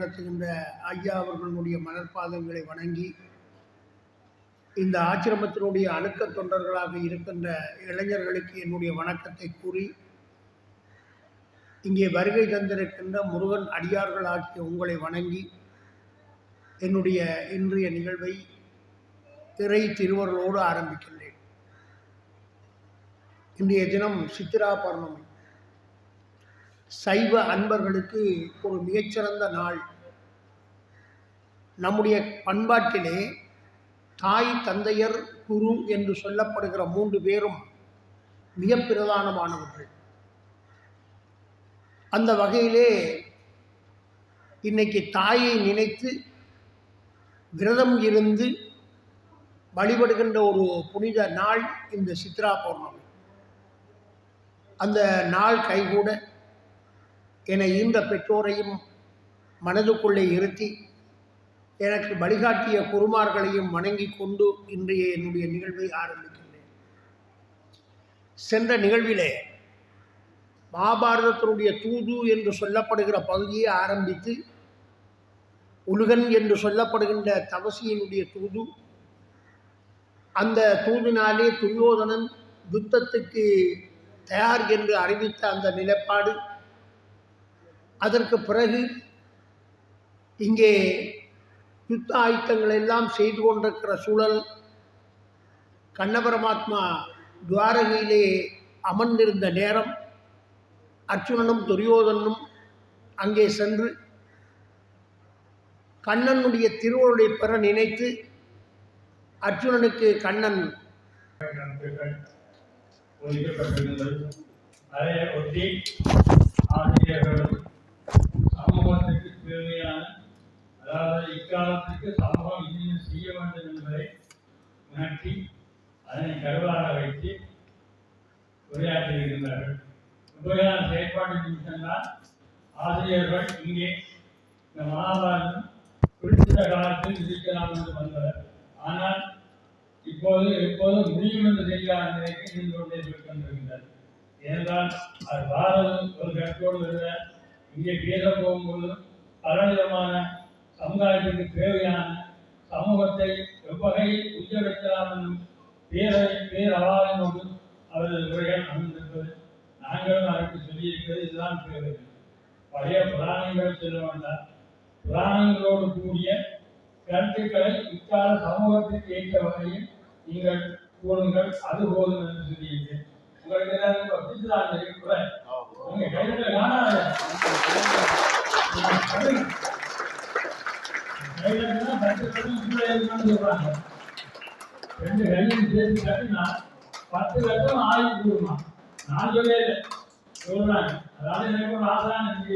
நடத்துகின்ற ஐயா அவர்களுடைய மலர்பாதங்களை வணங்கி, இந்த ஆசிரமத்தினுடைய அணுக்க தொண்டர்களாக இருக்கின்ற இளைஞர்களுக்கு என்னுடைய வணக்கத்தை கூறி, இங்கே வருகை தந்திருக்கின்ற முருகன் அடியார்கள் ஆகிய உங்களை வணங்கி என்னுடைய இன்றைய நிகழ்வை திரை திருவருளோடு ஆரம்பிக்கின்றேன். இன்றைய தினம் சித்திரா பௌர்ணமி. சைவ அன்பர்களுக்கு ஒரு மிகச்சிறந்த நாள். நம்முடைய பண்பாட்டிலே தாய், தந்தையர், குரு என்று சொல்லப்படுகிற 3 பேரும் மிக பிரதானமானவர்கள். அந்த வகையிலே இன்னைக்கு தாயை நினைத்து விரதம் இருந்து வழிபடுகின்ற ஒரு புனித நாள் இந்த சித்ரா பௌர்ணமி. அந்த நாள் கைகூட என ஈன்ற பெற்றோரையும் மனதுக்குள்ளே இருத்தி எனக்கு வழிகாட்டிய குருமார்களையும் வணங்கி கொண்டு இன்றைய என்னுடைய நிகழ்வை ஆரம்பிக்கின்றேன். சென்ற நிகழ்விலே மகாபாரதத்தினுடைய தூது என்று சொல்லப்படுகிற பகுதியை ஆரம்பித்து உலகன் என்று சொல்லப்படுகின்ற தவசியினுடைய தூது, அந்த தூதினாலே துரியோதனன் யுத்தத்துக்கு தயார் என்று அறிவித்த அந்த நிலைப்பாடு, அதற்கு பிறகு இங்கே யுத்த ஆயுத்தங்கள் எல்லாம் செய்து கொண்டிருக்கிற சூழல், கண்ண பரமாத்மா துவாரகையிலே அமர்ந்திருந்த நேரம் அர்ச்சுனனும் துரியோதனும் அங்கே சென்று கண்ணனுடைய திருவருளை பெற நினைத்து அர்ச்சுனனுக்கு கண்ணன் அதை ஒட்டி ஆசிரியர்களும் சமூகத்திற்கு தேவையான, அதாவது இக்காலத்திற்கு சமூகம் இன்னும் செய்ய வேண்டும் என்பதை உணர்த்தி அதனை கருவாக வைத்து உரையாற்றியிருக்கின்றார்கள். உபயோக செயற்பாடு நிமிஷம்தான் ஆசிரியர்கள் இங்கே இந்த மகாபாரதம் குறிப்பிட்ட காலத்தில் விதிக்கலாம் என்று வந்தவர். ஆனால் இப்போது முடியும் என்று தெரியாத நிலைக்கு நின்று கொண்டே கொண்டிருக்கின்றார். ஏனென்றால் அது பாரதம் ஒரு கட்டோடு வருத இங்கே பேச போகும்போது பலவிதமான சமுதாயத்திற்கு தேவையான சமூகத்தை எவ்வகையில் உஞ்ச வைக்கலாம் என்னும் பேரவாதனோடு அவரது உரைகள் அமைந்திருப்பது நாங்களும் அதற்கு சொல்லியிருக்கிறது. இதுதான் தேவை. பழைய புராணங்கள் சொல்ல வேண்டாம், புராணங்களோடு கூடிய கருத்துக்களை இக்கால சமூகத்திற்கு ஏற்ற வகையில் நீங்கள் கூறுங்கள், அது போதும் என்று சொல்லியிருக்கேன். உங்களுக்கு எல்லாருக்கும் பிடிச்சதான் கூட உங்க கையில காணாத சொல்றாங்க. 2 கையும் சேர்த்து கட்டினா 10 லட்சம் ஆயுள் கூடுமா? நான் சொல்லல சொல்றாங்க. அதாவது எனக்கு ஒரு ஆசான கட்டிய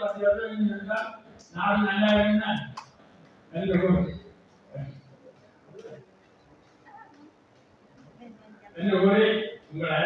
10 லட்சம் இருந்தால் நாடு நல்லா இருந்தா உங்களை